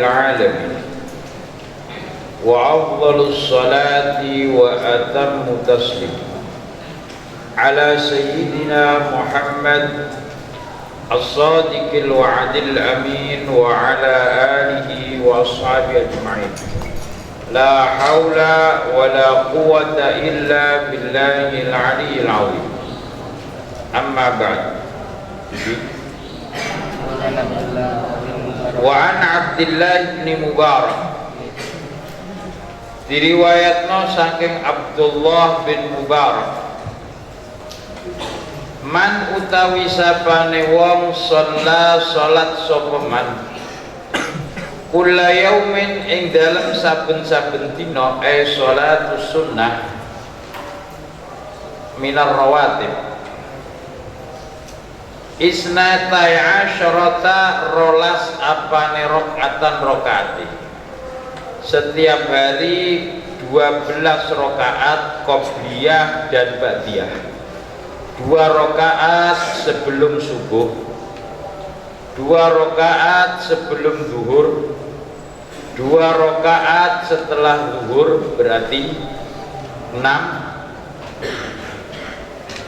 العالمين وأفضل الصلاة وأتم التسليم على سيدنا محمد الصادق الوعد الأمين وعلى آله وأصحابه أجمعين لا حول ولا قوة إلا بالله العلي العظيم أما بعد وعن عبد الله بن مبارك diriwayatno saking Abdullah bin Mubarak man utawi sapane wong sholat sapa man kula yaumin ing dalem saben-saben dina sholatus sunnah minar rawatib isnatai asyarata rolas apane rakaatan rakaati setiap hari 12 rakaat qobliyah dan ba'diyah 2 rakaat sebelum subuh 2 rakaat sebelum zuhur 2 rakaat setelah zuhur berarti 6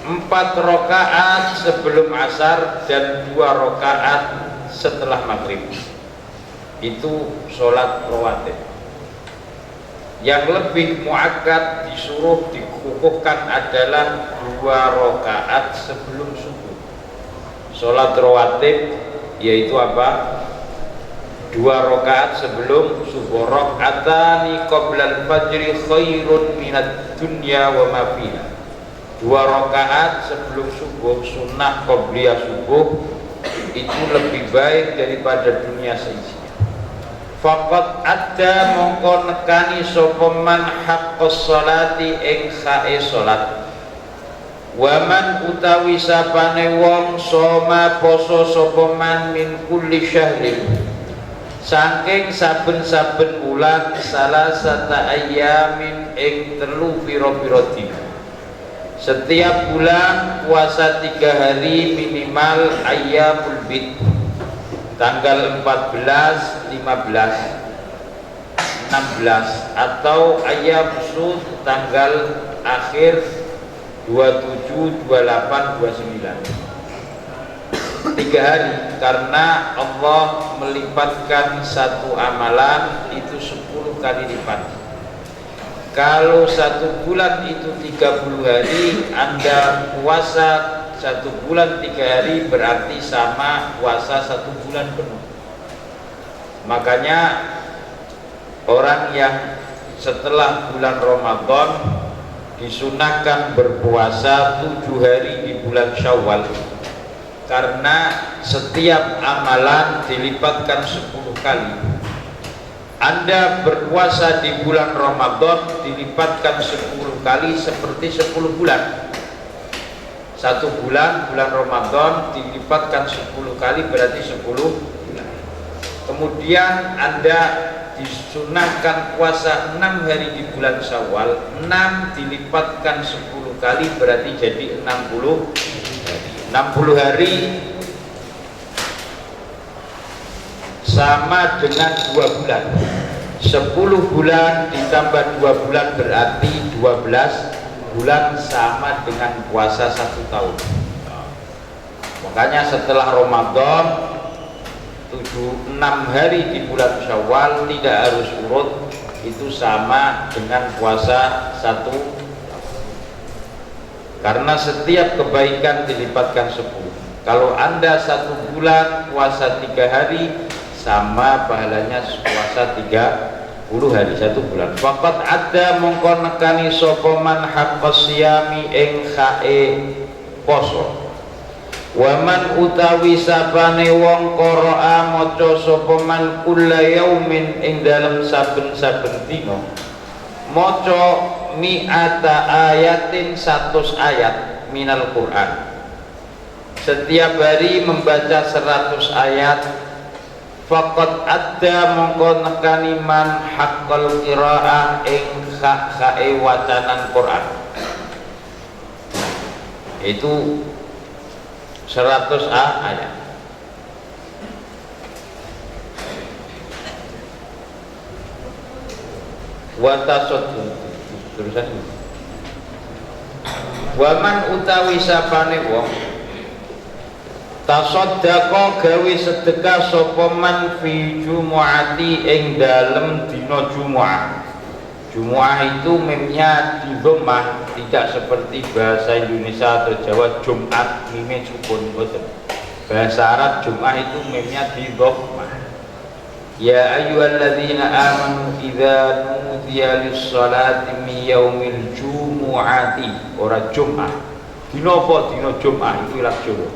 4 rakaat sebelum asar dan 2 rakaat setelah maghrib. Itu sholat rawatib. Yang lebih muakkad disuruh dikukuhkan adalah 2 rakaat sebelum subuh. Sholat rawatib yaitu apa? 2 rakaat sebelum subuh. Rakaatani qoblal fajri khairun minad dunya wa ma fiha. 2 rakaat sebelum subuh sunnah qobliyah subuh itu lebih baik daripada dunia seisinya. Faqat adda mongko nekani sapa man haqqus sholati ing sae salat. Wa man utawi sapane wong soma poso sapa man min kulli syahrin saking saben-saben bulan salasata ayyamin ing 3 pira-pira dina. Setiap bulan puasa 3 hari minimal ayyamul bid tanggal 14, 15, 16 atau ayyam sud tanggal akhir 27, 28, 29 3 hari karena Allah melipatkan satu amalan itu 10 kali lipat. Kalau 1 bulan itu 30 hari Anda puasa 1 bulan 3 hari berarti sama puasa 1 bulan penuh. Makanya orang yang setelah bulan Ramadan disunahkan berpuasa 7 hari di bulan Syawal karena setiap amalan dilipatkan 10 kali. Anda berpuasa di bulan Ramadan dilipatkan 10 kali seperti 10 bulan. 1 bulan Ramadan dilipatkan 10 kali berarti 10 bulan. Kemudian Anda disunahkan puasa 6 hari di bulan Syawal, 6 dilipatkan 10 kali berarti jadi 60 hari. 60 hari sama dengan 2 bulan. 10 bulan ditambah 2 bulan berarti 12 bulan sama dengan puasa 1 tahun. Makanya setelah Ramadan 6 hari di bulan Syawal tidak harus urut, itu sama dengan puasa 1 tahun. Karena setiap kebaikan dilipatkan 10. Kalau Anda 1 bulan puasa 3 hari sama pahalanya puasa 30 hari 1 bulan. Faqat ada mongko nekani sapa man haqqas siyami ing khae poso. Wa man utawi sapane wong qara'a maca sapa man kulla yaumin ing dalem saben-saben dina maca mi'ata ayatin 100 ayat minal Quran. Setiap hari membaca 100 ayat. Faqad adda mongko nekani man haqqal qiraah ing khae wacanan Quran. Itu 100 ayat. wa tasoddu terusan waman utawi sapane wong tasoddaqa gawe sedekah sapa man fi jumu'ati ing dalem dina Jumat. Jumat itu memnya di dhammah, tidak seperti bahasa Indonesia atau Jawa Jumat mime sukun boten. Bahasa Arab Jumat itu memnya di dhammah. Ya ayyuhalladzina amanu idza nudiya lis-salati min yaumil jumu'ati, ora Jumat. Dina apa? Dina Jumat itu ilang Jawa.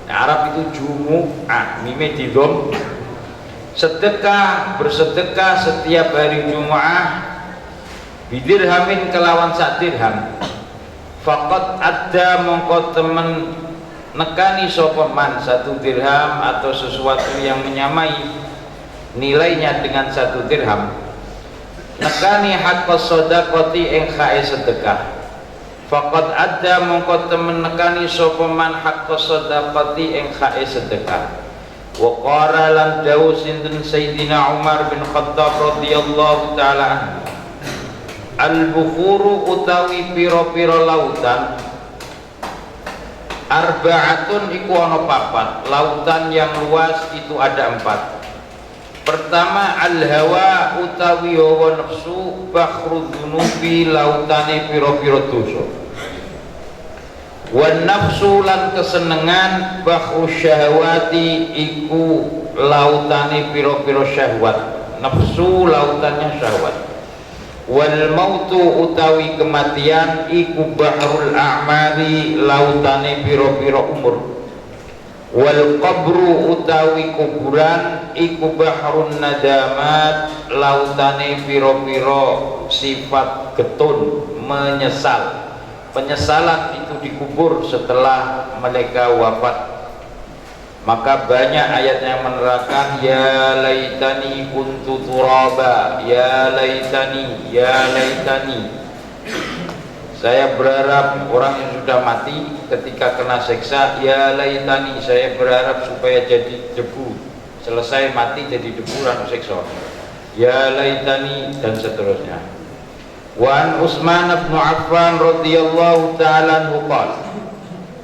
Nah, Arab itu Jumu'ah, mime di dhammah. Sedekah, bersedekah setiap hari Jumat bidirhamin kelawan sak dirham. Faqat ada mongko temen nekani sapa man satu dirham atau sesuatu yang menyamai nilainya dengan satu dirham. Nekani haqqas shadaqati ing khae sedekah. Faqat ada mongko temen nekani sapa man haqqas shadaqati ing khae sedekah. Wa qala lan dawu sinten Sayyidina Umar bin Khattab radhiyallahu taala anhu al-bukhuru utawi pira-pira lautan arba'atun iku ana papat. Lautan yang luas itu ada 4. Pertama al-hawa utawi hawa nafsu bahrud dunubi lautane pira-pira dosa. Wan nafsu lan kesenengan bahru syahwati iku lautane piro-piro syahwat. Nafsu lautannya syahwat. Wal mautu utawi kematian iku bahrul a'mali lautane piro-piro umur. Wal qabru utawi kuburan iku bahrun nadamat lautane piro-piro sifat getun menyesal. Penyesalan itu dikubur setelah mereka wafat. Maka banyak ayat yang menerangkan ya laitani kuntu turaba, ya laitani, ya laitani. Saya berharap orang yang sudah mati ketika kena siksa, ya laitani, saya berharap supaya jadi debu. Selesai mati jadi debu ranu siksa. Ya laitani dan seterusnya. Wa Utsman bin Affan radhiyallahu ta'ala anhu qala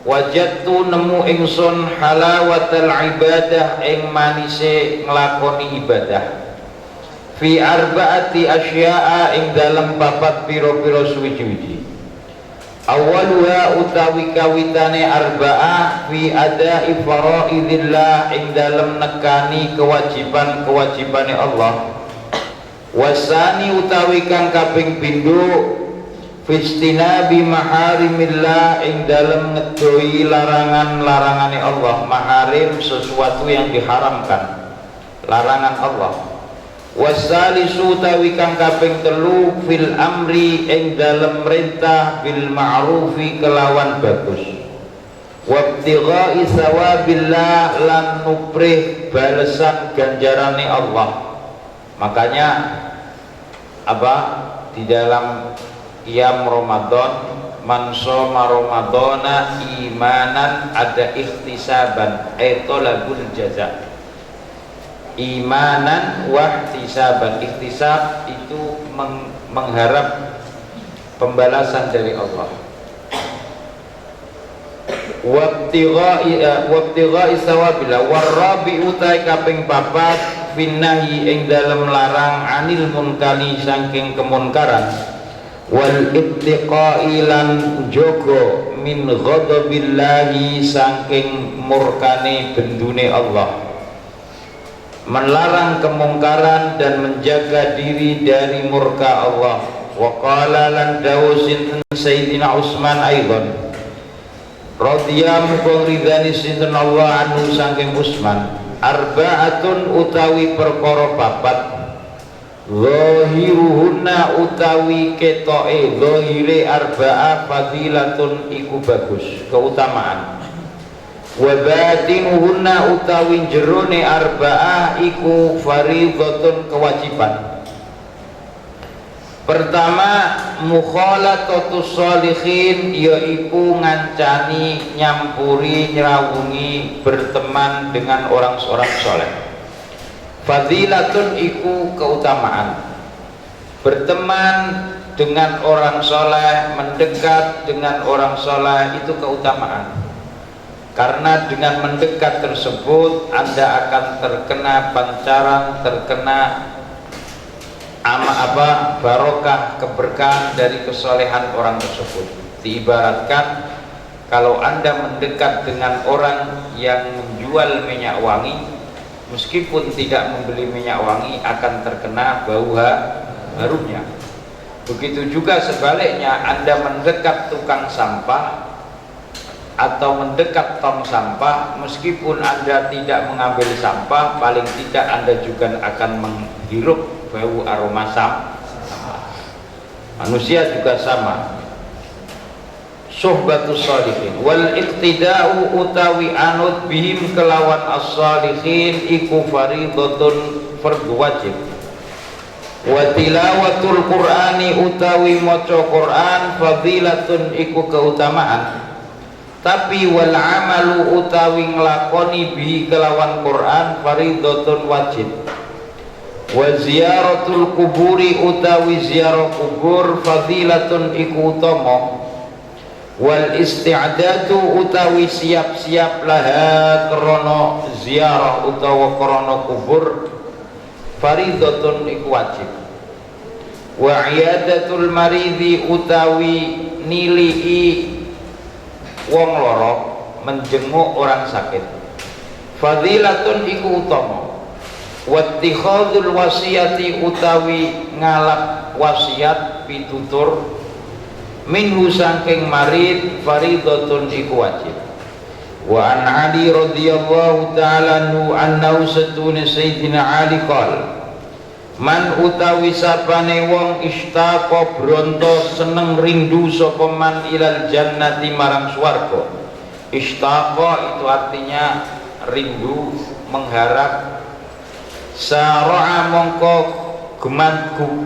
wajadtu nemu ingsun halawatal ibadah ing manise nglakoni ibadah fi arba'ati asya'a ing dalem papat pira-pira suwi-wiji. Awaluha utawi kawitane arba'ah fi ada'i faraidillah ing dalem nekani kewajiban-kewajibane Allah. Wasani utawi kang kaping pindho fistinabi maharimillah ing dalem ngedoi larangan-larangane Allah. Maharim sesuatu yang diharamkan, larangan Allah. Wasalisu utawi kang kaping telu fil amri ing dalem merintah bil ma'rufi kelawan bagus. Wabtigha'i thawabillah lan nuprih balesan ganjarane Allah. Makanya di dalam qiyam Ramadan man shoma Ramadana imanan ada ikhtisaban talabul jaza. Imanan wa ihtisaban. Ihtisab itu mengharap pembalasan dari Allah. Wabtigha'i thawabillah warabi utai kaping papat finnahi ing dalem larang anil munkari saking kemunkaran wal ittiqai lan jogo min ghadabillahi saking murkane bendune Allah. Melarang kemungkaran dan menjaga diri dari murka Allah. Wa qala lan dawusin Sayyidina Utsman aidan radhiyallahu ridhani sinten Allah anhu saking Utsman arba'atun utawi perkara papat zahiruhunna utawi ketoke zahire arba'ah fadilatun iku bagus keutamaan wa batinuhunna utawi jerone arba'ah iku fardhatun kewajiban. Pertama mukhalatatus sholihin yaiku ngancani nyampuri nyerawungi berteman dengan orang soleh. Fadilatun iku keutamaan. Berteman dengan orang soleh, mendekat dengan orang soleh itu keutamaan. Karena dengan mendekat tersebut Anda akan terkena pancaran, terkena barokah, keberkahan dari kesolehan orang tersebut. Diibaratkan kalau Anda mendekat dengan orang yang menjual minyak wangi, meskipun tidak membeli minyak wangi akan terkena bau harumnya. Begitu juga sebaliknya, Anda mendekat tukang sampah atau mendekat tong sampah, meskipun Anda tidak mengambil sampah, paling tidak Anda juga akan menghirup bau aroma sampah. Manusia juga sama. Suhbatus sholihin wal iqtida'u utawi anut bihim kelawan as-sholihin iku fardhatun fardhu wajib. Wa tilawatul qur'ani utawi maca Qur'an fadilatun iku keutamaan. Tapi wal amalu utawi nglakoni bihi kelawan Quran fardhatun wajib. Wa ziyaratul kuburi utawi ziarah kubur fadilatun iku utama. Wal isti'dadu utawi siap-siap laha krana ziarah utawa krana kubur fardhatun iku wajib. Wa iyadatul maridi utawi nilii wong loro, menjenguk orang sakit fadilatun iku utama. Wattikhadul wasiyati utawi ngalap wasiat pitutur minhu saking marid fardhatun iku wajib. Wa an Ali radhiyallahu ta'ala anhu satune sayyidina Ali qala man utawi sapane wong istaqa bronto seneng rindu sapa man ilal jannati marang swarga. Istaqa itu artinya rindu, mengharap. Sara'a mongko gemanku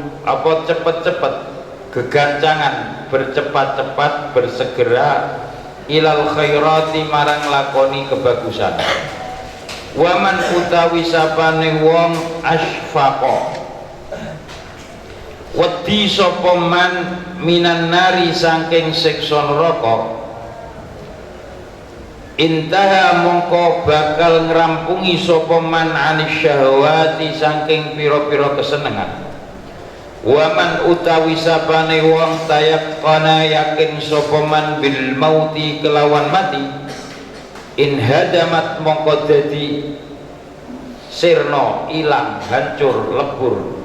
cepet-cepet, gegancangan, bercepat-cepat, bersegera ilal khairati marang lakoni kebagusan. Waman utawi sapane wong asfaqa wedi sapa man minan nari saking siksa neraka intaha mongko bakal ngrampungi sapa man anis syahwati saking pira-pira kesenengan. Waman utawi sapane wong tayaqqana yakin sapa man bil mauti kelawan mati in hadamat mongko dadi sirna, ilang, hancur, lebur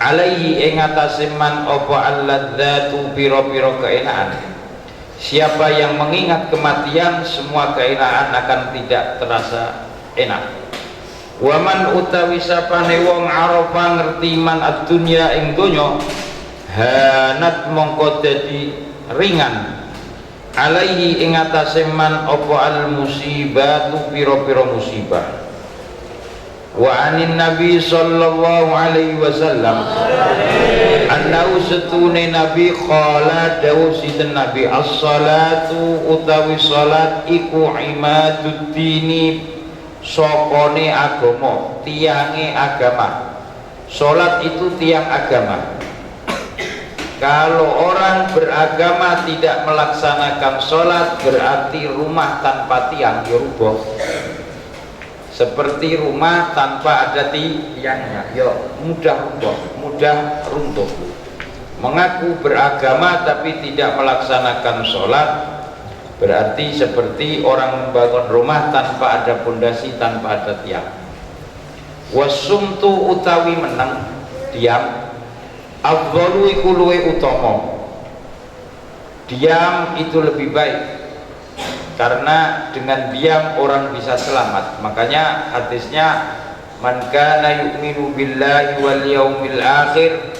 alaihi ing atase man apa alladzatu pira-pira keenaan. Siapa yang mengingat kematian, semua keenaan akan tidak terasa enak. Waman utawi sapane wong arafa ngerti man ad-dunya ing donya hanat mongko dadi ringan alaihi ing atase man apa al musibatu pira-pira musibah. Wa anin nabi sallallahu alaihi wasallam annahu satune nabi qala dawuh sinten nabi as-salatu utawi salat iku imaduddini sokone agama, tiange agama. Salat itu tiang agama. Kalau orang beragama tidak melaksanakan salat berarti rumah tanpa tiang ya rubuh. Seperti rumah tanpa ada tiangnya, ya mudah rubuh, mudah runtuh. Mengaku beragama tapi tidak melaksanakan sholat berarti seperti orang membangun rumah tanpa ada pondasi, tanpa ada tiang. Wasumtu utawi meneng, diam. Afdalu iku luwih utama. Diam itu lebih baik. Karena dengan diam orang bisa selamat. Makanya hadisnya man kana yu'minu billahi wal yaumil akhir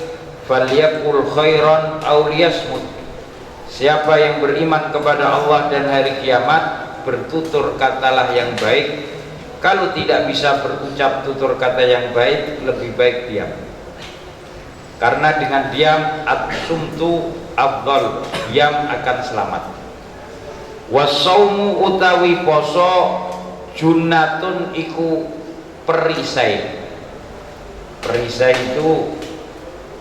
falyaqul khairan aw liyasmut. Siapa yang beriman kepada Allah dan hari kiamat bertutur katalah yang baik. Kalau tidak bisa berucap tutur kata yang baik, lebih baik diam. Karena dengan diam as-sumtu afdal, diam akan selamat. Wasaumu utawi poso junnatun iku perisai. Perisai itu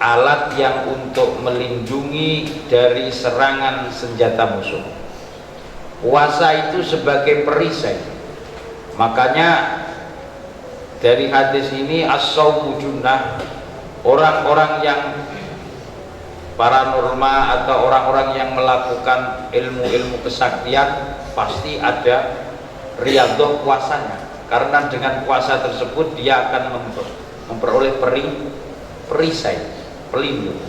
alat yang untuk melindungi dari serangan senjata musuh. Puasa itu sebagai perisai. Makanya dari hadis ini as-shaumu junnah, orang-orang yang paranormal atau orang-orang yang melakukan ilmu-ilmu kesaktian pasti ada riyadhah puasanya, karena dengan puasa tersebut dia akan memperoleh perisai, pelindung.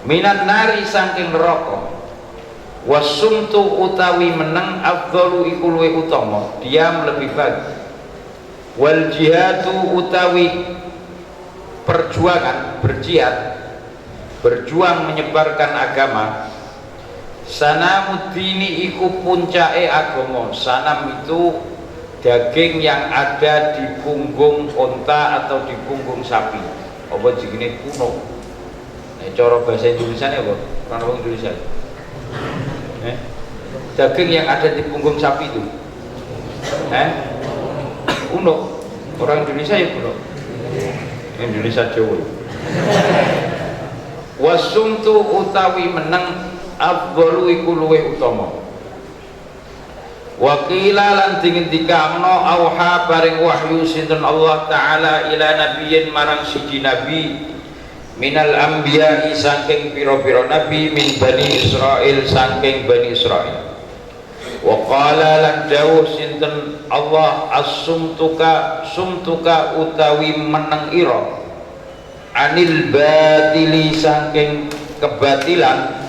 Minan nari saking neraka, wasumtu utawi meneng afdalu iku luwih utama, diam lebih bagus. Wal jihadu utawi perjuangan, berjuang menyebarkan agama. Sanamuddini iku puncake agama. Sanam itu daging yang ada di punggung onta atau di punggung sapi. Apa jenenge kuno? Cara bahasa Indonesia apa? Orang Indonesia. Daging yang ada di punggung sapi itu. Kuno. Orang Indonesia ya kuno. Indonesia Jawa. Wasumtu utawi meneng afdalu iku luwih utama. Wa qila lan dingendikano auha bareng wahyu sinten Allah taala ila nabiyyin marang siji nabi minal anbiya saking pira-pira nabi min bani Israil saking bani Israil. Wa qala lan dawuh sinten Allah as-sumtuka utawi meneng ira anil batili saking kebatilan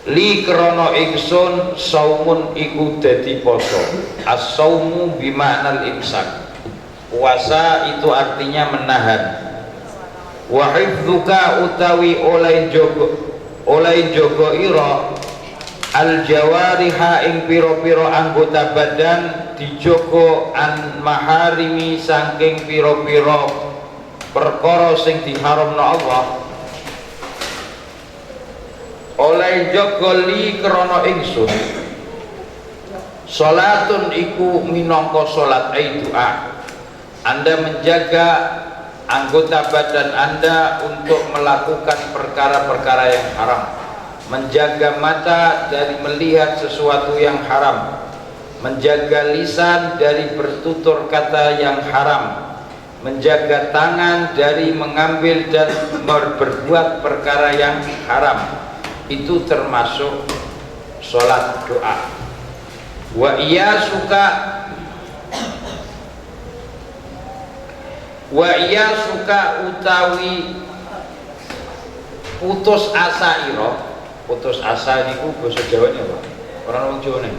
li krono ingsun saumun iku dadi poso. As-saumu bimaknal imsak, puasa itu artinya menahan. Wa hifdzuka utawi oleh jogo ira al jawariha ing pira-pira anggota badan dijogo an maharimi saking pira-pira perkara sing diharamno Allah. Oleh jogoli krono ingsun salatun iku minangka salat doa. Anda menjaga anggota badan Anda untuk melakukan perkara-perkara yang haram, menjaga mata dari melihat sesuatu yang haram, menjaga lisan dari bertutur kata yang haram, menjaga tangan dari mengambil dan berbuat perkara yang haram. Itu termasuk sholat doa. Wa iya suka utawi putus asa ira. Putus asa niku basa Jawa apa? Orang Jawa nih.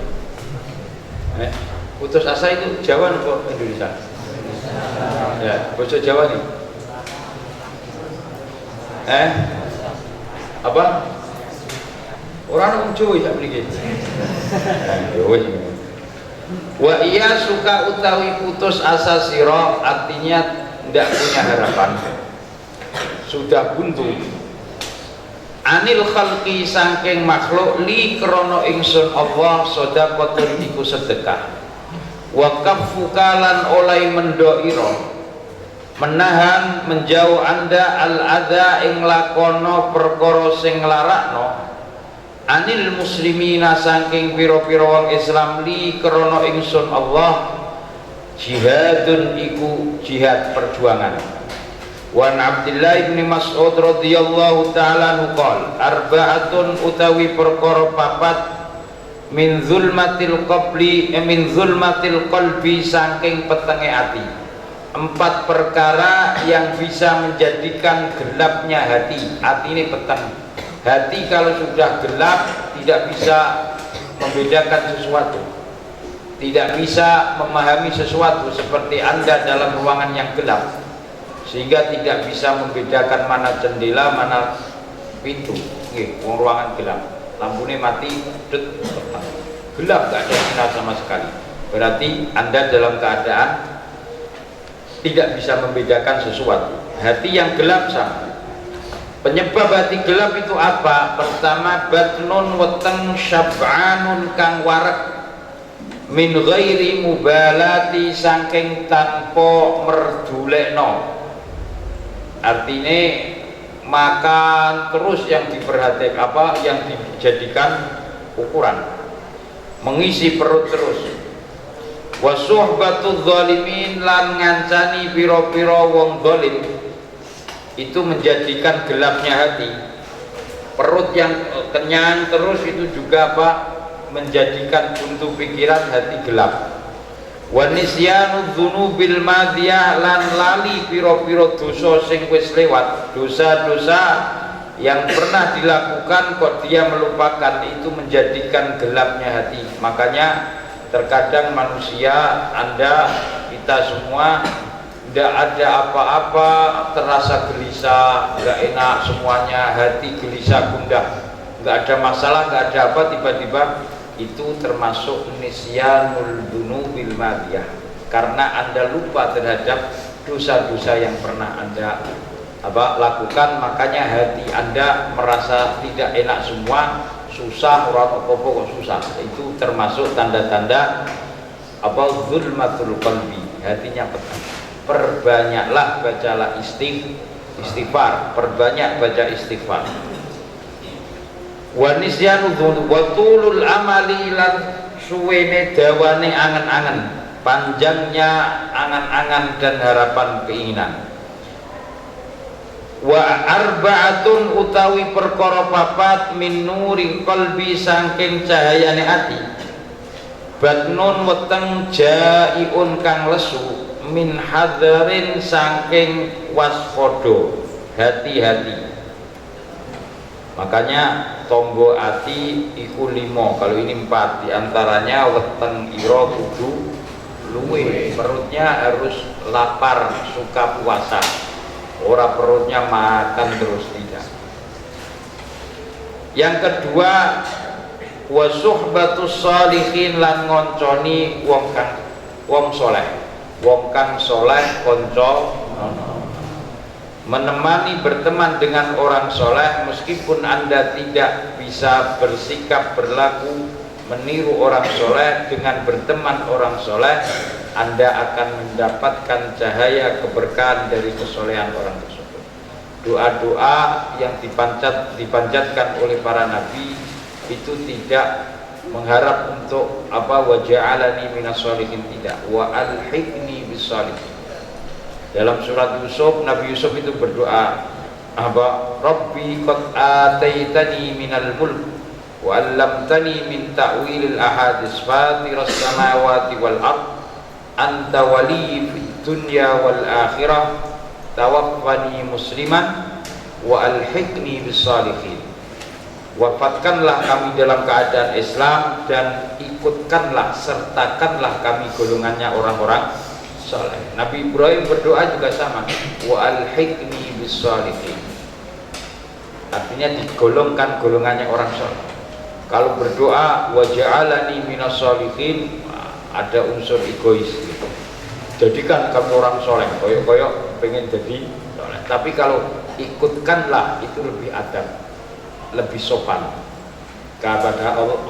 Putus asa itu Jawa atau Indonesia? Ya, basa Jawa nih. Apa? Orang Jawa ya mriki. Wa iya suka utawi putus asa sira artinya tidak punya harapan, sudah buntu. Anil khalqi saking makhluk li krono ingsun Allah sedekah iku sedekah. Wa kaffuka lan oleh mendoiro menahan menjauh Anda al adza ing lakono perkara sing nglarakno anil muslimina saking pira-pira wong Islam li krono ingsun Allah jihadun iku jihad perjuangan. Wan Abdullah bin Mas'ud radhiyallahu ta'ala nuqal arba'atun utawi perkara papat min zulmatil qalbi saking petenge ati. 4 perkara yang bisa menjadikan gelapnya hati. Hati ini peteng. Hati kalau sudah gelap tidak bisa membedakan sesuatu, tidak bisa memahami sesuatu, seperti Anda dalam ruangan yang gelap sehingga tidak bisa membedakan mana jendela mana pintu. Ruangan gelap, lampunya mati, gelap, gak ada sinar sama sekali. Berarti Anda dalam keadaan tidak bisa membedakan sesuatu. Hati yang gelap sama. Penyebab hati gelap itu apa? Pertama, batnun weteng syab'anun kang warek min ghairi mubalati saking tanpa merdulekno. Artinya makan terus yang diperhatikan yang dijadikan ukuran, mengisi perut terus. Wa suhbatul zalimin lan ngancani pira-pira wong zalim, itu menjadikan gelapnya hati. Perut yang kenyang terus itu juga menjadikan buntu pikiran, hati gelap. Wa nisyanu dzunubil madiyah lan lali pira-pira dosa sing wis lewat, dosa-dosa yang pernah dilakukan kok dia melupakan, itu menjadikan gelapnya hati. Makanya terkadang manusia, Anda, kita semua tidak ada apa-apa terasa gelisah, nggak enak semuanya, hati gelisah gundah, nggak ada masalah, nggak ada apa, tiba-tiba itu termasuk nisyanul dunubil madiyah, karena Anda lupa terhadap dosa-dosa yang pernah Anda lakukan. Makanya hati Anda merasa tidak enak semua, susah, orang apa-apa kok susah. Itu termasuk tanda-tanda zulmatul qalbi, hatinya petang. Perbanyaklah bacalah istighfar, perbanyak baca istighfar. Wa nisyanu dzunub wa tulul amali lan suwene dawane angen-angen, panjangnya angan-angan dan harapan keinginan. Wa arba'atun utawi perkara papat min nuri qalbi saking cahayane ati, batnun weteng jaiun kang lesu, min hadarin saking waspada, hati-hati. Makanya tombo ati iku 5, kalau ini 4, diantaranya weteng ira kudu luwe, perutnya harus lapar, suka puasa, ora perutnya makan terus, tidak. Yang kedua, wa suhbatus shalihin lan ngonconi wong soleh, wong kang soleh konco, menemani berteman dengan orang soleh. Meskipun Anda tidak bisa bersikap berlaku meniru orang soleh, dengan berteman orang soleh Anda akan mendapatkan cahaya keberkahan dari kesolehan orang tersebut. Doa-doa yang dipanjatkan oleh para nabi itu tidak mengharap untuk wa ja'alani minas sholihin, tidak, wa alhiqni bis sholihin. Dalam surat Yusuf, Nabi Yusuf itu berdoa, Rabbi qad ataitani minal mulk wa 'allamtani min ta'wilil ahadits fatiras samawati wal ard anta wali fid dunya wal akhirah tawaffani musliman wa alhiqni bis sholihin. Wafatkanlah kami dalam keadaan Islam dan ikutkanlah, sertakanlah kami golongannya orang-orang soleh. Nabi Ibrahim berdoa juga sama, wa alhiqni bis sholihin, artinya digolongkan golongannya orang soleh. Kalau berdoa wa ja'alani minas sholihin, ada unsur egois gitu. Jadikan kami orang soleh, koyok-koyok pengen jadi soleh. Tapi kalau ikutkanlah, itu lebih adab, lebih sopan kepada Allah.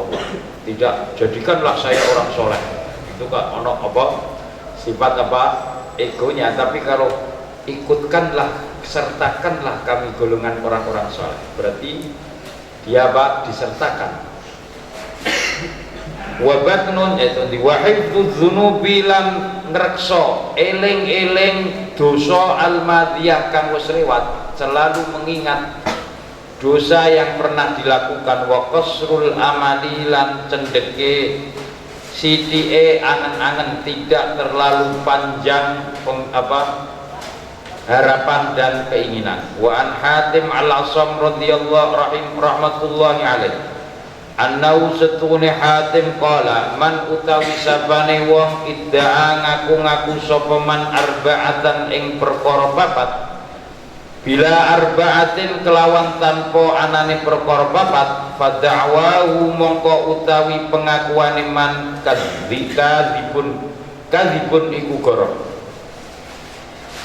Tidak jadikanlah saya orang soleh, itu kan ono sifat egonya. Tapi kalau ikutkanlah, sertakanlah kami golongan orang-orang soleh, berarti dia disertakan. Wa batnun itu di wahibduz dzunubi lan ngrekso eling-eling dosa al-madiyah kang wis lewat, selalu mengingat dosa yang pernah dilakukan. Wa qasrul amali lan cendeke sithike angen-angen, tidak terlalu panjang harapan dan keinginan. Wa an Hatim al-Asam radhiyallahu rahmatullahi alaih, annau setune Hatim qala, man utawi sabane wong idda'a ngaku-ngaku sapa man arba'atan ing perkara papat, bila arba'atin kelawan tanpa anane perkara papat, fada'wahu mongko utawi pengakuane man kadzibun iku goro.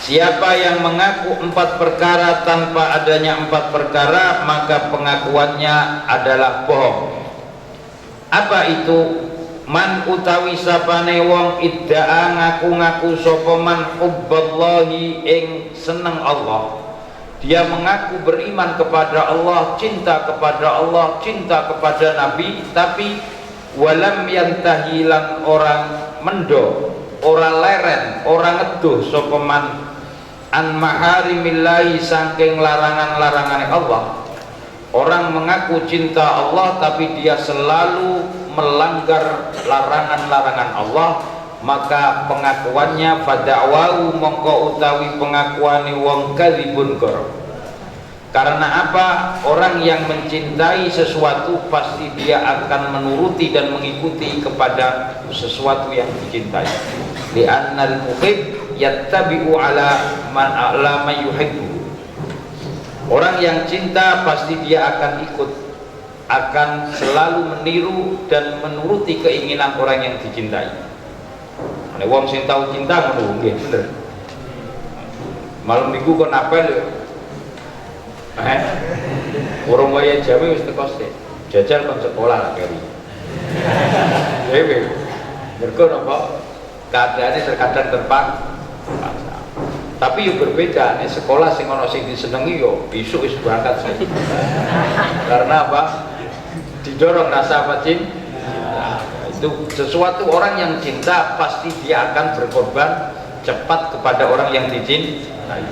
Siapa yang mengaku 4 perkara tanpa adanya 4 perkara, maka pengakuannya adalah bohong. Apa itu? Man utawi sapane wong idda'a ngaku-ngaku sapa man hubballahi ing seneng Allah, dia mengaku beriman kepada Allah, cinta kepada Allah, cinta kepada Nabi, tapi walam yantahilan orang mendo, orang leren, orang ngeduh sopeman an maharimillahi saking larangan-larangan Allah. Orang mengaku cinta Allah tapi dia selalu melanggar larangan-larangan Allah, maka pengakuannya fada'wahu mongko utawi pengakuane wong kadzibun goro. Karena apa? Orang yang mencintai sesuatu pasti dia akan menuruti dan mengikuti kepada sesuatu yang dicintai. Li'annal muhib yattabi'u ala man yuhibbu. Orang yang cinta pasti dia akan ikut, akan selalu meniru dan menuruti keinginan orang yang dicintai. Nek wong sing tau cinta ngono nggih bener. Malam minggu kon apel yo. Urung waya jawi wis teko sik. Jajal kon sekolah lah keri. Dewe. Mergo napa? Keadaane terkadang terpaksa. Tapi yo berbeda, nek sekolah sing ana sing disenengi yo besok wis berangkat saja. Karena apa? Didorong rasa apa cinta. Itu sesuatu orang yang cinta pasti dia akan berkorban cepat kepada orang yang dicintai.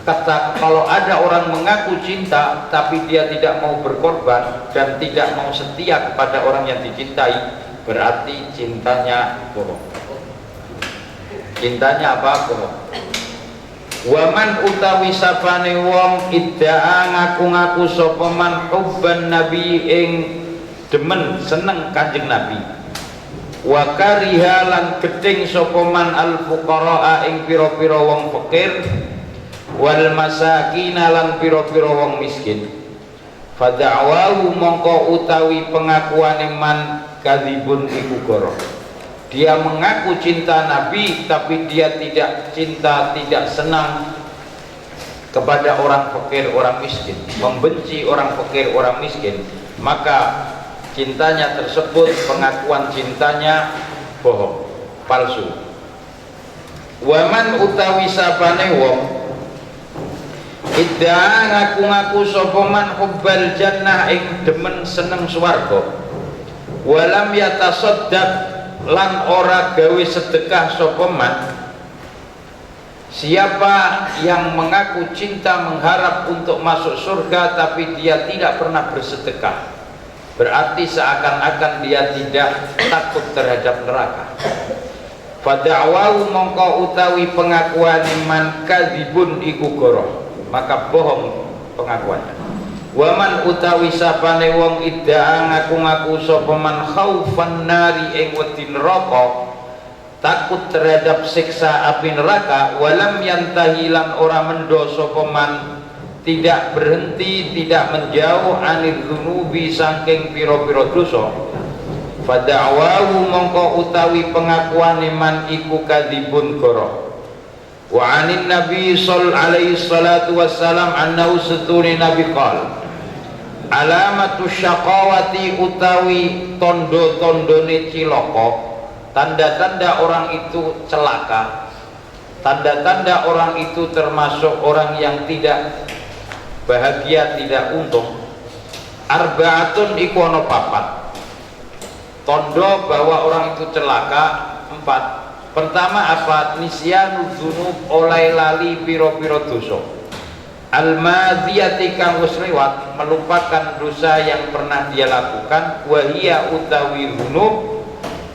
Kata kalau ada orang mengaku cinta tapi dia tidak mau berkorban dan tidak mau setia kepada orang yang dicintai, berarti cintanya bohong. Cintanya apa? Bohong. Waman utawi sapane wong idda'a ngaku-ngaku sapa man hubban nabi ing demen seneng Kanjeng Nabi, wa kariha lan gedeng sapa man al fuqara ing pira-pira wong fakir, wal masakin lan pira-pira wong miskin, fada'wahu mongko utawi pengakuane man kadzibun iku goro. Dia mengaku cinta Nabi tapi dia tidak cinta, tidak senang kepada orang fakir, orang miskin, membenci orang fakir, orang miskin, maka cintanya tersebut, pengakuan cintanya bohong, palsu. Waman utawi sabane wong idda'a ngaku-ngaku sapa man hubbal jannah ing demen seneng swarga, walam yatasaddaq lan ora gawe sedekah sapa man. Siapa yang mengaku cinta mengharap untuk masuk surga tapi dia tidak pernah bersedekah, berarti seakan-akan dia tidak takut terhadap neraka. Fada'wahu mongko utawi pengakuan man kadzibun iku goro, maka bohong pengakuannya. Waman utawi sapane wong idda'a ngaku-ngaku sapa man khaufan nari ing wedi neraka, takut terhadap siksa api neraka, walam yantahi lan ora mendo sapa man tidak berhenti, tidak menjauh anil dzunubi saking pira-pira dosa, fada'wahu mongko utawi pengakuane man iku kadzibun goro. Wa anin nabi alaihi salatu wassalam annahu satuni nabi qala alamatu syaqawati utawi tondo-tondone cilaka, tanda-tanda orang itu celaka, tanda-tanda orang itu termasuk orang yang tidak bahagia, tidak untung. Arba'atun iku ana papat tondo bahwa orang itu celaka. 4. Pertama apa? Nisyanu dzunub, oleh lali piro-piro dosa. Al-madhiyati kang wis liwat, melupakan dosa yang pernah dia lakukan. Wahia utawi dzunub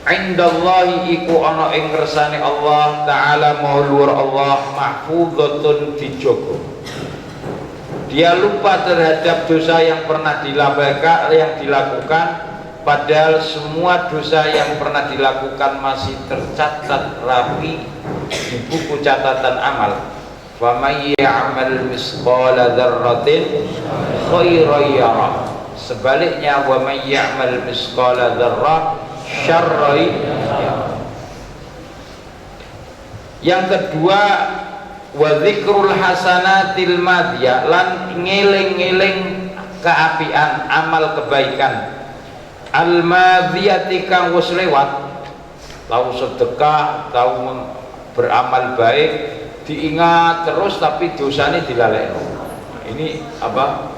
indallahi iku ana ing ngersane Allah taala, maha luhur Allah, mahfuzatun dijogo. Dia lupa terhadap dosa yang pernah dilakukan, padahal semua dosa yang pernah dilakukan masih tercatat rapi di buku catatan amal. Wa may ya'mal misqala dzarratin khairan yarah. Sebaliknya wa may ya'mal misqala dzarrah syarran yarah. Yang kedua, wa dzikrul hasanatil madiyah, lan ngeling-ngeling keapian amal kebaikan al-madhiyati kang wis lewat, tahu sedekah, tahu beramal baik, diingat terus tapi dosanya dilalekno. Ini apa?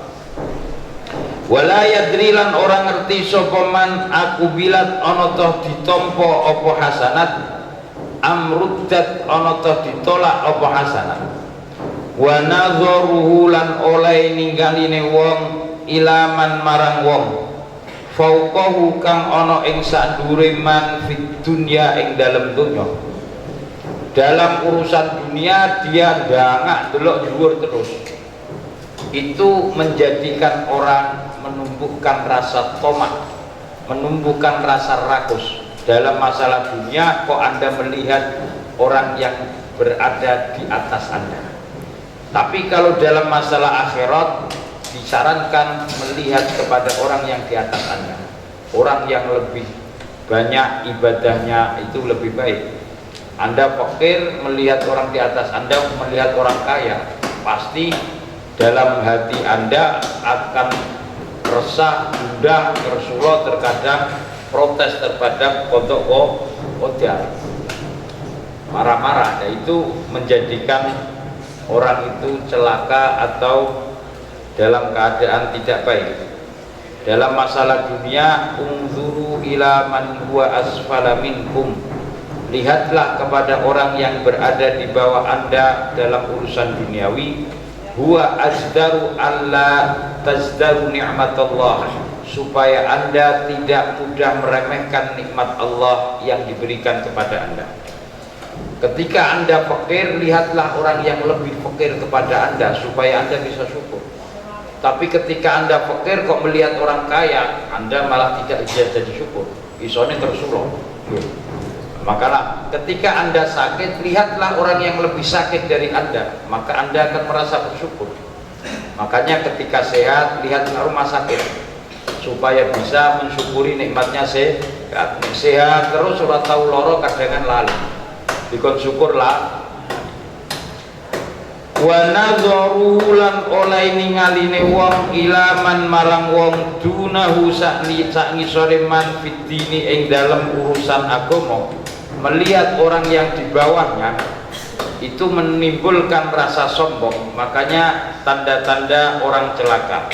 Wala yadri lan orang ngerti sapa man aku bilat ana toh ditampa apa hasanat amruddat ana toh ditolak apa hasanat wa nadharuhu lan oleh ninggaline wong ilaman marang wong fauqahu kang ana ing sadure man fid dunya ing dalem dunya. Dalam urusan dunia dia ndangak delok dhuwur terus. Itu menjadikan orang menumbuhkan rasa tomak, menumbuhkan rasa rakus. Dalam masalah dunia kok Anda melihat orang yang berada di atas Anda. Tapi kalau dalam masalah akhirat disarankan melihat kepada orang yang di atas Anda. Orang yang lebih banyak ibadahnya itu lebih baik. Anda fakir melihat orang di atas Anda, melihat orang kaya, pasti dalam hati Anda akan resah, gundah, Rasulullah terkadang protes terhadap kodok kodar, marah-marah. Dan itu menjadikan orang itu celaka atau dalam keadaan tidak baik. Dalam masalah dunia, unzuru ila man huwa asfala minkum, lihatlah kepada orang yang berada di bawah Anda dalam urusan duniawi. Huwa azdaru alla tazdaru ni'matallah, supaya Anda tidak mudah meremehkan nikmat Allah yang diberikan kepada Anda. Ketika Anda fakir, lihatlah orang yang lebih fakir kepada Anda supaya Anda bisa syukur. Tapi ketika Anda fakir kok melihat orang kaya, Anda malah tidak bisa jadi syukur. Isone tersuruh. Maka ketika Anda sakit, lihatlah orang yang lebih sakit dari Anda, maka Anda akan merasa bersyukur. Makanya ketika sehat, lihatlah rumah sakit supaya bisa mensyukuri nikmatnya sehat. Sehat terus ora tahu loro kadangan lali. Dikon syukurlah. Wa nadharu lan oleh ningaline wong ilaman marang wong dunahu sak ngisore man fitini ing dalam urusan agama. Melihat orang yang di bawahnya itu menimbulkan rasa sombong. Makanya tanda-tanda orang celaka.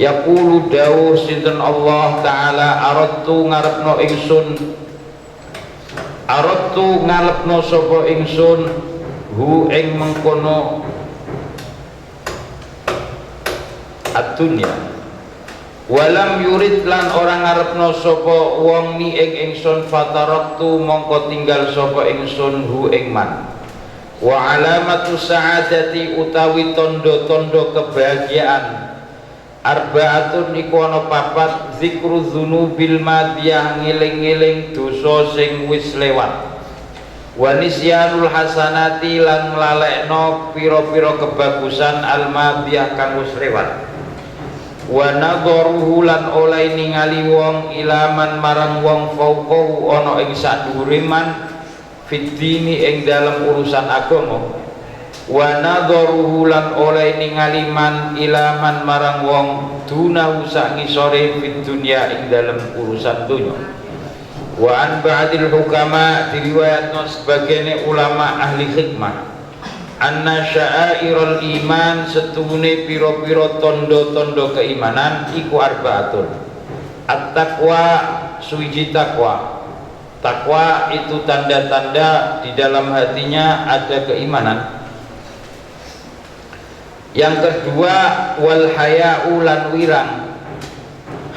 Yaqulu dawuh sinten Allah taala aradtu ngarepno ingsun, aradtu ngarepno sapa ingsun hu ing mengkono ad-dunya. Walam yurid lan orang ngarepno sapa wong ni ing ingsun fataraktu mongko tinggal sapa ingsun hu ing man. Wa alamatu sa'adati utawi tondo-tondo kebahagiaan arbaatun iku ana papat zikru dzunubil madiyah ngiling-ngiling dosa sing wis lewat. Wa nisyanul hasanati lan nglalekno pira-pira kebagusan al madiyah kang wis lewat. Wa nadharuhu lan oleh ningali wong ilaman marang wong fauqahu ana ing sadhuwure man fiddini ing dalam urusan agama. Wa nadharuhu lan oleh ningali man ilaman marang wong dunahu sak ngisore fid dunya ing dalam urusan dunya. Wa an ba'dil hukama diriwayatno sebagian ulama ahli hikmah anna sya'airul iman setune piro-piro tondo-tondo keimanan iku arbaatun. At-taqwa suwiji takwa. Takwa itu tanda-tanda di dalam hatinya ada keimanan. Yang kedua wal haya'u lan wirang.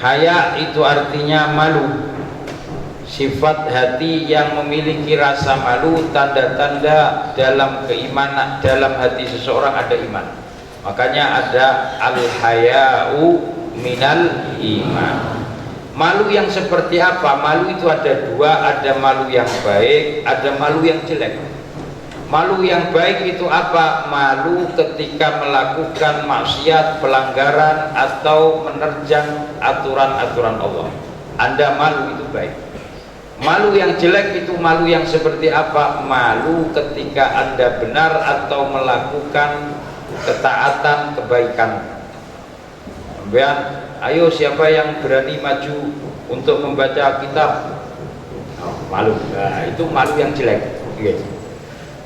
Haya itu artinya malu. Sifat hati yang memiliki rasa malu tanda-tanda dalam keimanan, dalam hati seseorang ada iman. Makanya ada al-haya'u minal iman. Malu yang seperti apa? Malu itu ada dua, ada malu yang baik, ada malu yang jelek. Malu yang baik itu apa? Malu ketika melakukan maksiat, pelanggaran atau menerjang aturan-aturan Allah. Anda malu itu baik. Malu yang jelek itu malu yang seperti apa? Malu ketika Anda benar atau melakukan ketaatan, kebaikan. Kemudian, ayo siapa yang berani maju untuk membaca kitab? Malu. Nah, itu malu yang jelek.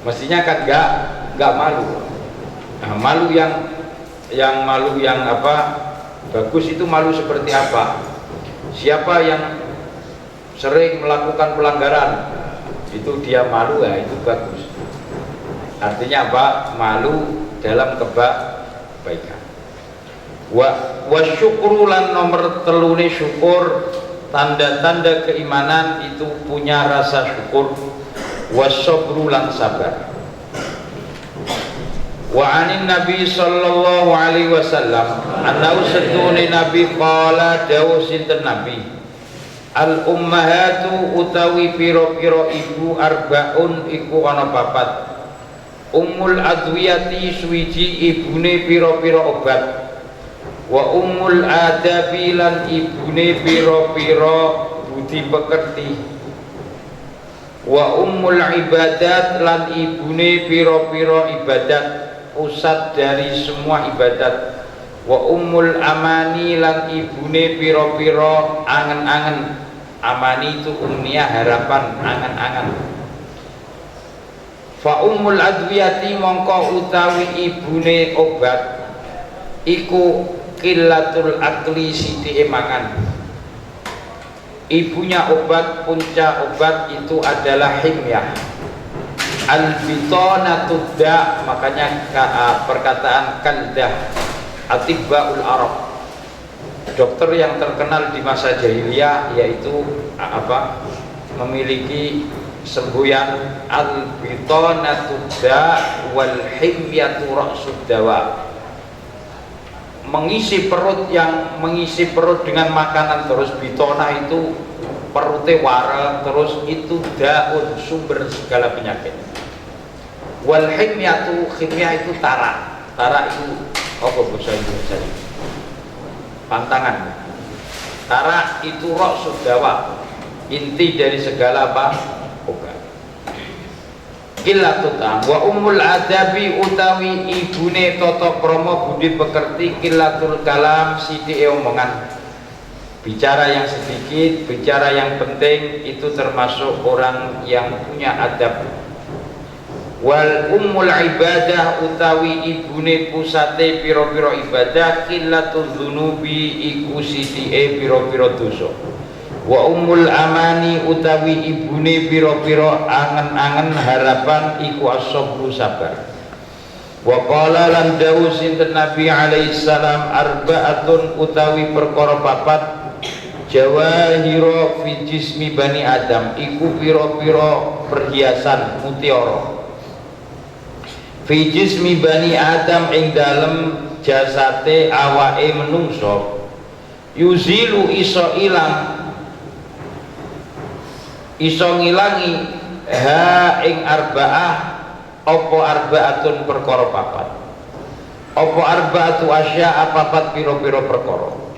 Mestinya kan enggak malu. Nah, malu yang yang malu yang apa bagus itu malu seperti apa? Siapa yang sering melakukan pelanggaran itu dia malu, ya itu bagus. Artinya apa? Malu dalam kebaikan. Wa syukru lan nomor telune syukur, tanda-tanda keimanan itu punya rasa syukur. Wasobru lan sabar. Wa anin Nabi sallallahu alaihi wasallam annahu satune Nabi qala dawuh sinten Nabi al ummahatu utawi pira-pira ibu arbaun iku ana papat. Ummul adwiyati suwiji ibune pira-pira obat. Wa ummul adabi lan ibune pira-pira budi pekerti. Wa ummul ibadat lan ibune pira-pira ibadat, pusat dari semua ibadat. Wa ummul amani lan ibune pira-pira angen-angen. Amani itu umniyah, harapan, angen-angen. Fa ummul adwiyati mongko utawi ibune obat iku qillatul akli sithike mangan. Ibunya obat, punca obat itu adalah himyah. Al-bitanatud da, makanya perkataan kaldah atibbaul arab. Dokter yang terkenal di masa jahiliyah yaitu apa? Memiliki semboyan al-bitanatud da wal himyatu ra'sud dawa. Mengisi perut dengan makanan terus, bitona itu perutnya warel terus, itu daun sumber segala penyakit. Wal himyatu, himyah itu tara itu apa bahasa Indonesia? Pantangan. Tara itu ra'sud dawa, inti dari segala apa? Obat. Qillatul tam wa ummul adabi utawi ibune tata krama budi pekerti qillatul kalam sithike omongan. Bicara yang sedikit, bicara yang penting itu termasuk orang yang punya adab. Wal ummul ibadah utawi ibune pusate pira-pira ibadah qillatul dzunubi iku sithike pira-pira dosa. Wa ummul amani utawi ibune pira-pira angen-angen harapan iku as-sabru sabar. Wa qala lan dawuh sinten Nabi alaihi salam arba'atun utawi perkara papat jawahira fi jismi bani Adam iku pira-pira perhiasan mutiara fi jismi bani Adam ing dalem jasate awake menungso yuzilu iso ilang iso ngilangi ha ing arba'ah apa arba'atun perkara papat apa arba'atu asya papat pira-pira perkara.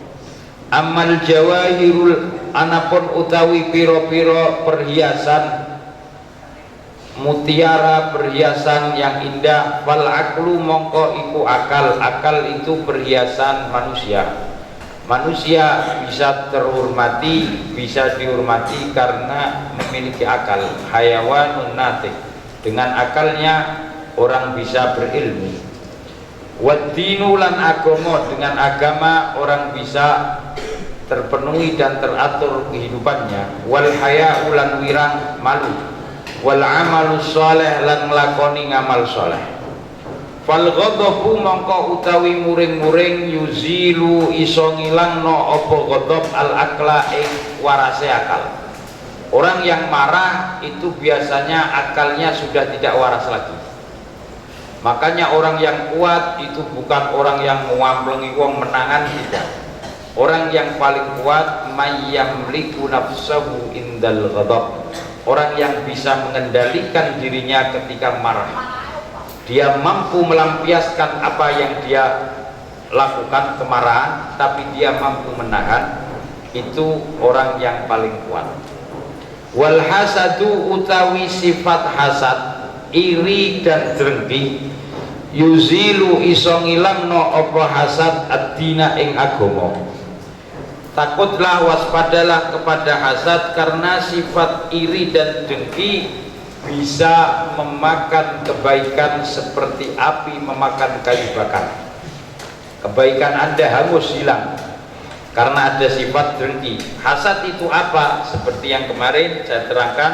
Amal jawahirul anapun utawi pira-pira perhiasan mutiara, perhiasan yang indah, fal aklu mongko iku akal itu perhiasan manusia. Manusia bisa terhormati, bisa dihormati karena memiliki akal. Hayawanun natik, dengan akalnya orang bisa berilmu. Waddinu lan agama, dengan agama orang bisa terpenuhi dan teratur kehidupannya. Wal haya'u lan wirang malu. Wal amalu sholeh lan nglakoni ngamal sholeh. Fal ghadabu mongko utawi muring-muring yuzilu iso ngilangno apa ghadab al akla ing warase akal. Orang yang marah itu biasanya akalnya sudah tidak waras lagi. Makanya orang yang kuat itu bukan orang yang nguamplengi wong menangan, tidak. Orang yang paling kuat mayyamliku nafsahu indal ghadab. Orang yang bisa mengendalikan dirinya ketika marah. Dia mampu melampiaskan apa yang dia lakukan kemarahan, tapi dia mampu menahan. Itu orang yang paling kuat. Wal hasadu utawi sifat hasad, iri dan drengki, yuzilu iso ngilangno apa hasad ad-dina ing agama. Takutlah, waspadalah kepada hasad, karena sifat iri dan dengki bisa memakan kebaikan seperti api memakan kayu bakar. kebaikan Anda hangus hilang karena ada sifat dengki. Hasad itu apa? Seperti yang kemarin saya terangkan,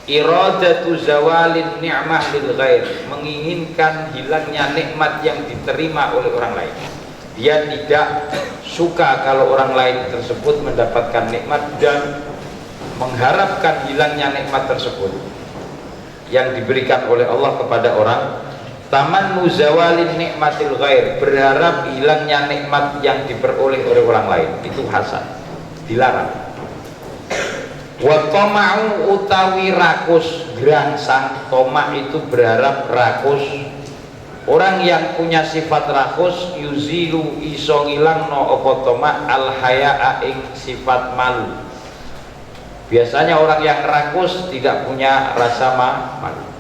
iradatu zawalin ni'mah lil ghair, menginginkan hilangnya nikmat yang diterima oleh orang lain. Dia tidak suka kalau orang lain tersebut mendapatkan nikmat dan mengharapkan hilangnya nikmat tersebut yang diberikan oleh Allah kepada orang. Tamannu zawalin nikmatil ghair, berharap hilangnya nikmat yang diperoleh oleh orang lain, itu hasad, dilarang. Wa tama'u utawi rakus, gerangsang. Toma' itu berharap, rakus. Orang yang punya sifat rakus, yuzilu iso ngilangno apa toma' al haya'a ing sifat malu. Biasanya orang yang rakus tidak punya rasa malu.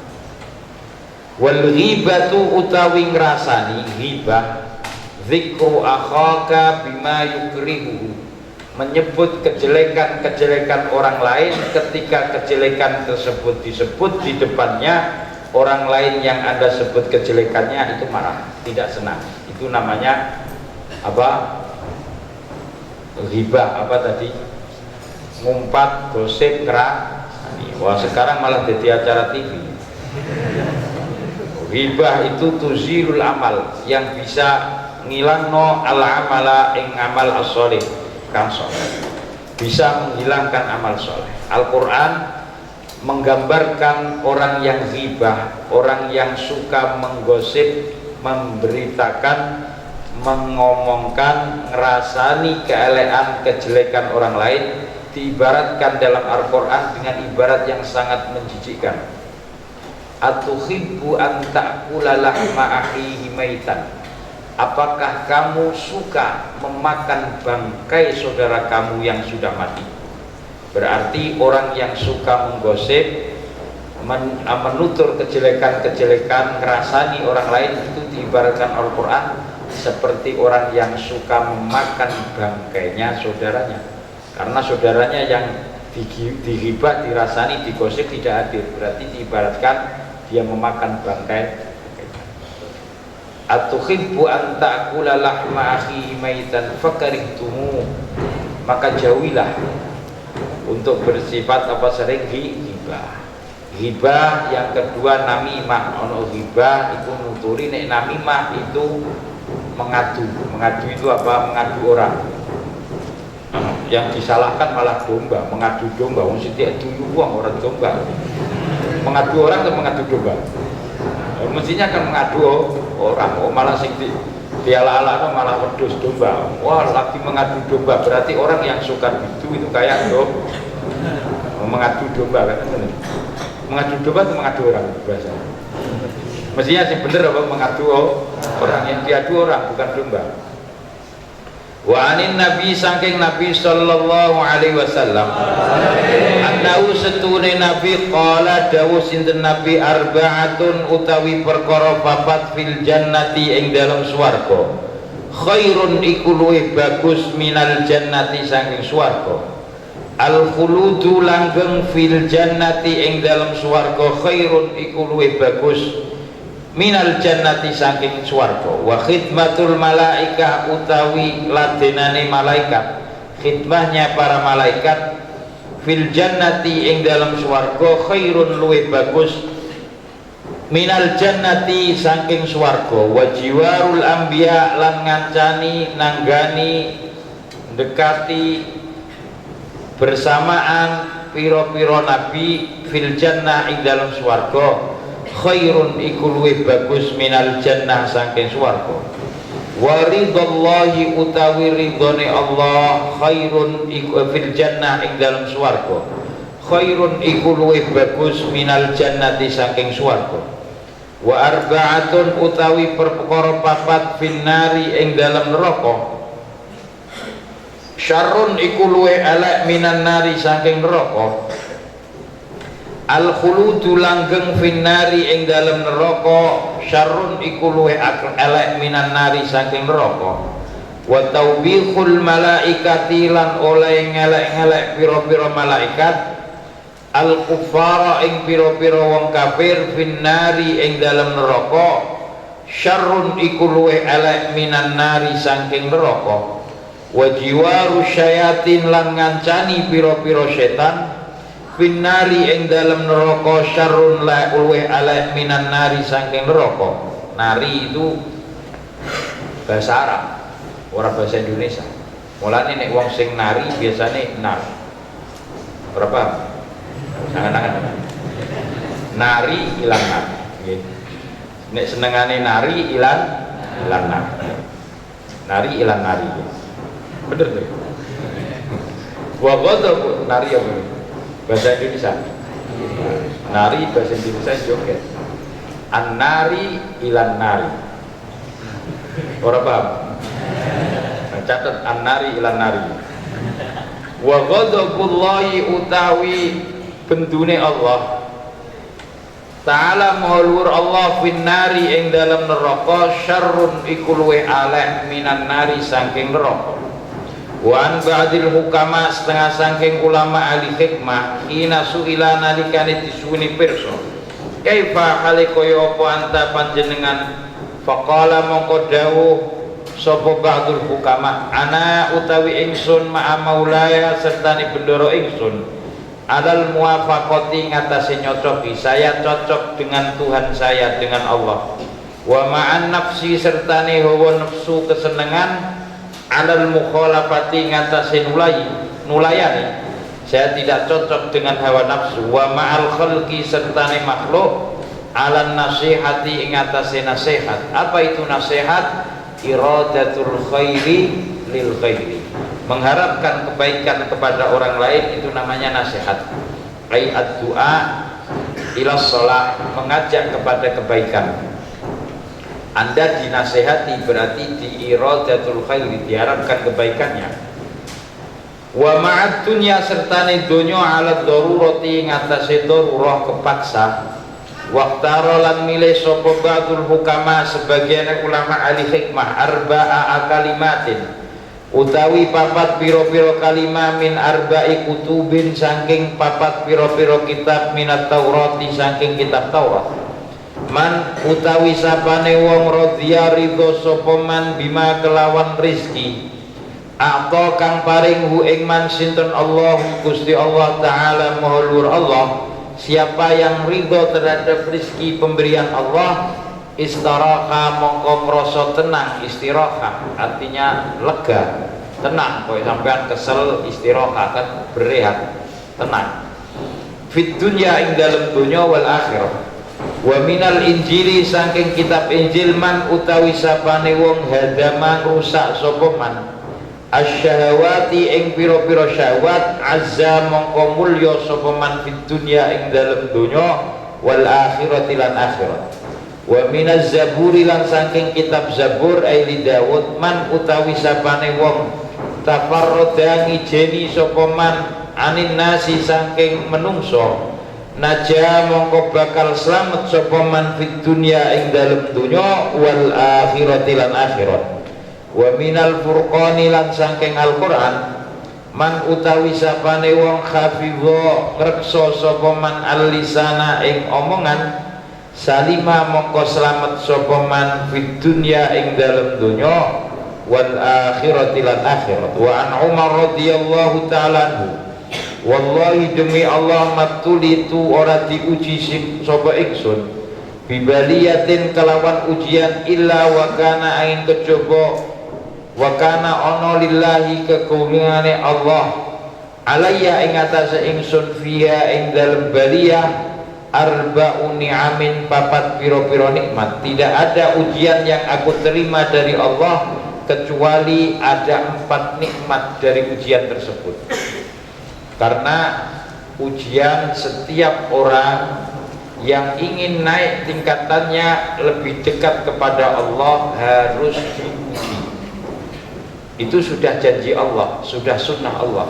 Wal ghibatu utawi ngrasani, ghibah, zikru akhaka bima yukrihu, menyebut kejelekan-kejelekan orang lain ketika kejelekan tersebut disebut di depannya. Orang lain yang Anda sebut kejelekannya itu marah, tidak senang. Itu namanya apa? Ghibah. Apa tadi? Ngumpat, gosip, wah sekarang malah jadi acara TV. Ghibah itu tuzilul amal, yang bisa ngilangno al-amala ing amal as-sholih, kang sholeh, bisa menghilangkan amal sholeh. Al-Quran menggambarkan orang yang ghibah, orang yang suka menggosip, memberitakan, mengomongkan, ngerasani keelekan, kejelekan orang lain, diibaratkan dalam Al-Quran dengan ibarat yang sangat menjijikkan. Atuhibbu an ta'kula lahma akhihi maitan, apakah kamu suka memakan bangkai saudara kamu yang sudah mati? Berarti orang yang suka menggosip, menutur kejelekan-kejelekan, ngerasani orang lain, itu diibaratkan Al-Quran seperti orang yang suka memakan bangkainya saudaranya. Karena saudaranya yang dihibah, dirasani, digosip tidak hadir, berarti diibaratkan dia memakan bangkai. Atuhibbu an ta'kula lahma akhi maitan fakarihtumu, maka jauhilah untuk bersifat apa sering ghibah. Ghibah yang kedua namimah. Ono ghibah itu nuturi, nek namimah itu mengadu. Mengadu itu apa? Mengadu orang. Yang disalahkan malah domba, mengadu domba. Wong sithik duyu wong orang domba. Mengadu orang atau mengadu domba? Mestinya kan mengadu orang, malah sing diala-ala malah wedhus domba. Wah, lagi mengadu domba, berarti orang yang suka itu kayak mengadu domba kan? Mengadu domba atau mengadu orang bahasa? Mestinya sih bener apa mengadu orang, yang diadu orang bukan domba. Wa anin nabi, saking nabi sallallahu alaihi wasallam, annahu setune nabi qala dawuh sinten nabi, arba'atun utawi perkara papat fil jannati ing dalam swarga, khairun iku luwih bagus minal jannati saking swarga. Al khuludu langgeng fil jannati ing dalam swarga, khairun iku luwih bagus minal jannati saking swarga. Wa khidmatul malaika utawi ladenane malaikat, khidmahnya para malaikat fil jannati ing dalam swarga, khairun luwih bagus minal jannati saking swarga. Wa jiwarul anbiya, lan ngancani, nanggani, dekati, bersamaan piro-piro nabi fil jannah ing dalam swarga, khairun iku luwih bagus minal jannah saking swarga. Wa ridallahi utawi ridhone Allah, khairun iku fil jannah ing dalam swarga, khairun iku luwih bagus minal jannati saking swarga. Wa arba'atun utawi perkara papat finnari ing dalam neraka, syarrun iku luwih elek minan nari saking neraka. Al khuludu langgeng finnari ing dalam neraka, syarrun iku luwih elek minan nari saking neraka. Wa taubihul malaikati, lan oleh ngelek-ngelek pira-pira malaikat, al kufara ing pira-pira wong kafir finnari ing dalam neraka, syarrun iku luweh elek minan nari saking neraka, wa jiwaru syayatin lan ngancani pira-pira setan finnari ing dalem neraka syarrun la luweh elek minan nari saking neraka. Nari itu bahasa Arab, ora bahasa Indonesia. Mulane nek wong sing nari biasane nar. Berapa? Sangan-sangan. Nari ilang nari. Nggih. Nek senengane nari ilang nari. Nari ilang nari. Bener tuh. Wa ghadab nari apa? Bahasa Indonesia. Nari bahasa Indonesia joget. An-nari ilan nari. Ora paham? Nah, catat an-nari ilan nari. Wa ghadabullahi utawi bendune Allah Ta'ala maulur Allah finnari ing dalam neraka syarrun iku luweh aleh minan nari saking neraka. Wan ba'dil hukama setengah saking ulama ahli hikmah ina suila nalikane disuni pirsa kaifa halikoyo apa anta panjenengan faqala mongko dawuh sapa ba'dul hukama ana utawi ingsun ma'a maulaya sertane bendoro ingsun adal muwafaqati ngatasi nyocoki saya cocok dengan Tuhan saya dengan Allah wa ma'an nafsi sertane hawa nafsu kesenangan alal mukhalafati ngatasi nulayani saya tidak cocok dengan hawa nafsu wa ma'al khalqi sertane makhluk alal nasihati ngatasi nasihat. Apa itu nasihat? Iradatul khairi lil khairi, mengharapkan kebaikan kepada orang lain, itu namanya nasihat. Ai ad-du'a ila shalah, mengajak kepada kebaikan. Anda dinasihati berarti di iradatul khairi, diharapkan kebaikannya. Wa ma'ad dunya sertane donya ala darurati ngatasi darurah kepaksa. Waqtara lan milih sapa ba'dul hukama sebagian ulama ahli hikmah arba'a kalimatin utawi papat piro-piro kalimah min arba'i kutubin saking papat piro-piro kitab minat Taurati saking kitab Taurat. Man utawi sapane wong radhiya ridho sapa man bima kelawan rizki atau kang paring hu ing man sinten Allah Gusti Allah Ta'ala maha luhur Allah. Siapa yang ridho terhadap rizki pemberian Allah istiraha mongko merasa tenang. Istiraha artinya lega, tenang. Kalau sampean kesel istiraha kan berehat, tenang. Fit dunya ing dalem dunya wal akhirah. Wa minal injili saking kitab Injil man utawi sapane wong hadama rusak sapa man asyahawati ing pira-pira syahwat azza mongko mulya sapa man fid dunya ing dalem donya wal akhirati lan akhirat. Wa minaz zaburi lan saking kitab Zabur aili Daud man utawi sapane wong tafarroda ngijeni sapa man anin nasi saking menungso naja mongko bakal slamet sapa man fid dunya ing dalem donya wal akhirati lan akhirat. Wa minal furqani lan saking Al-Qur'an man utawi sapane wong hafidho ngrekso sapa man al-lisana ing omongan salima mongko slamet sapa man fid dunya ing dalem donya wal akhirati lan akhirat. Wa an Umar radhiyallahu ta'ala anhu wallahi demi Allah matulitu ora diuji sapa ingsun bibaliyatin kelawan ujian illa wa kana ain kejaba wa kana ana lillahi kekungane Allah alayya ing atase ingsun fiha ing dalem baliyah arba'u ni'amin papat piro-piro nikmat. Tidak ada ujian yang aku terima dari Allah kecuali ada 4 nikmat dari ujian tersebut. Karena ujian setiap orang yang ingin naik tingkatannya lebih dekat kepada Allah harus diuji. Itu sudah janji Allah, sudah sunnah Allah.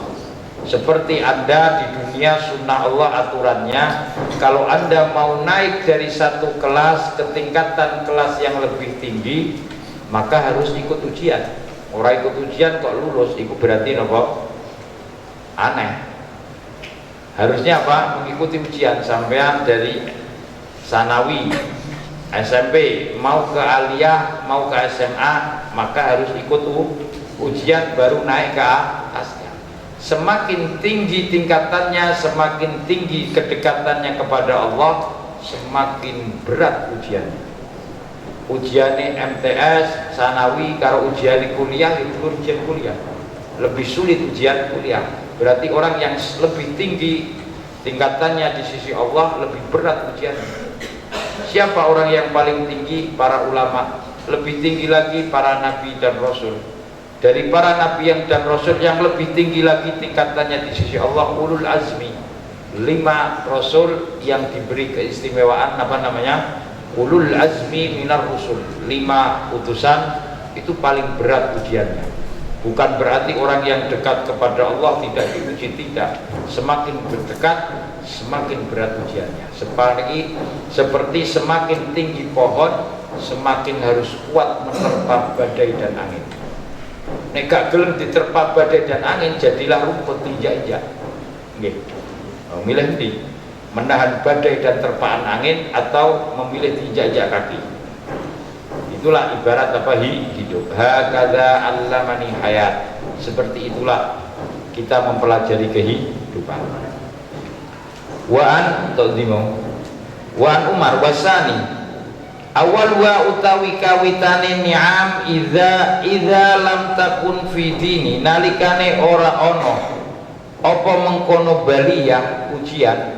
Seperti Anda di dunia sunnah Allah aturannya, kalau Anda mau naik dari satu kelas ke tingkatan kelas yang lebih tinggi, maka harus ikut ujian. Orang ikut ujian kok lulus, itu berarti apa? Aneh. Harusnya apa? Mengikuti ujian sampai dari sanawi SMP, mau ke aliyah, mau ke SMA, maka harus ikut ujian baru naik ke atasnya. Semakin tinggi tingkatannya, semakin tinggi kedekatannya kepada Allah, semakin berat ujiannya. Ujiannya MTS, Sanawi, kalau ujian kuliah itu ujian kuliah lebih sulit ujian kuliah. Berarti orang yang lebih tinggi tingkatannya di sisi Allah lebih berat ujiannya. Siapa orang yang paling tinggi? Para ulama. Lebih tinggi lagi para nabi dan rasul. Dari para nabi dan rasul yang lebih tinggi lagi tingkatannya di sisi Allah, ulul azmi. 5 rasul yang diberi keistimewaan, apa namanya? Ulul azmi minar rusul. 5 utusan itu paling berat ujiannya. Bukan berarti orang yang dekat kepada Allah tidak diuji, tidak. Semakin berdekat, semakin berat ujiannya. Seperti semakin tinggi pohon, semakin harus kuat menerpa badai dan angin. Nek gak gelem diterpa badai dan angin, jadilah rumput injak-injak. Nggih. Milih ndi? Menahan badai dan terpaan angin atau memilih injak-injak kaki. Itulah ibarat apa hidup. Hakadza allamani hayat. Seperti itulah kita mempelajari kehidupan. Wa an Umar wasani awal wa utawi kawitane ni'am idza lam takun fi dini, nalikane ora ono apa mengkono baliyah ujian.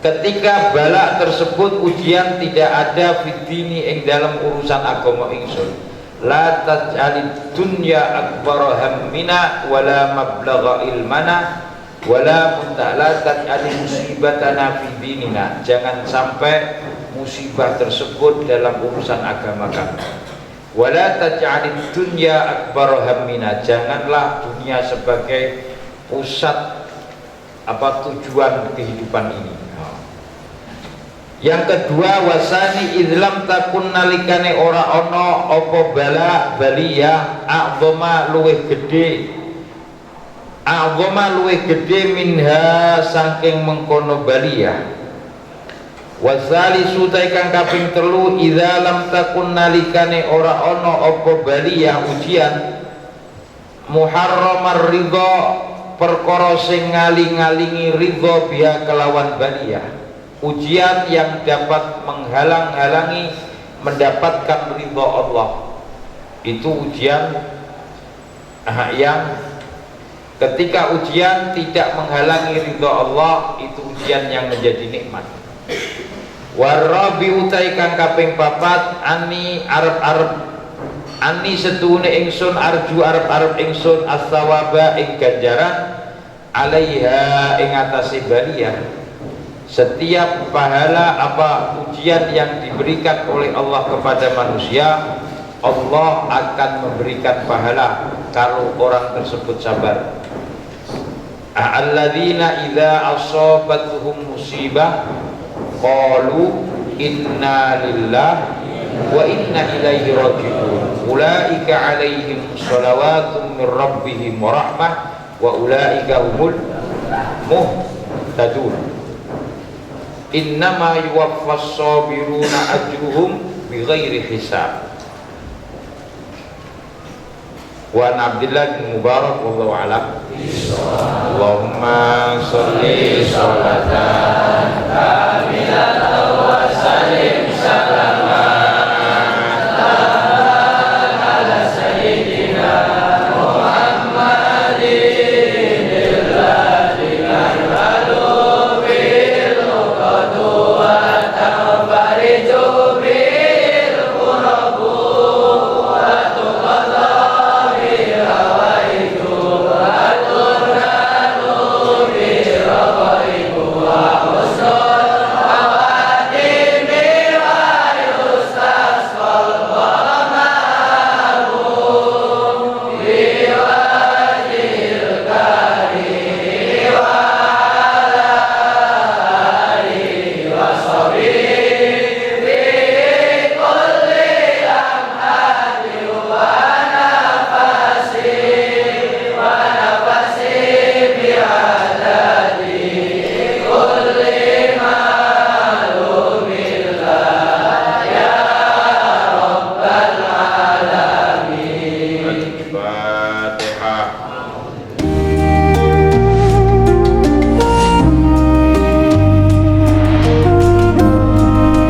Ketika bala tersebut ujian tidak ada fitini ing dalam urusan agama ingsun. La taj'alid dunya akbar hammina wala mablagha ilmana wala la taj'alid musibatana fi dinina. Jangan sampai musibah tersebut dalam urusan agama kami. Wala taj'alid dunya akbar hammina. Janganlah dunia sebagai pusat tujuan kehidupan ini. Yang kedua, wasani idlam takun nalikane ora ono opo bala baliyah a'zama luweh gede minha saking mengkono baliyah. Wasali sutai kang kaping telu idza lam takun nalikane ora ono opo baliyah ujian muharramar ridha perkara sing ngaling-alingi ridha biha kelawan baliyah. Ujian yang dapat menghalang-halangi mendapatkan ridha Allah, itu ujian yang ketika ujian tidak menghalangi ridha Allah, itu ujian yang menjadi nikmat. Warabi utai kang kaping papat ani arep ani setune ingsun arju arep ingsun as-sawaba ing ganjaran alaiha ing atase baliyah. Setiap pahala ujian yang diberikan oleh Allah kepada manusia, Allah akan memberikan pahala kalau orang tersebut sabar. Alladzina idza asabatuhum musibah qalu inna lillahi wa inna ilaihi raji'un. Ulaika alaihim shalawatun min rabbihim wa rahmah wa ulaika humul muhtadun. Innama yuwaffas sabiruna ajruhum bighairi hisab. Wa an Abdullah bin Mubarak wallahu a'lam. Allahumma sholli sholatan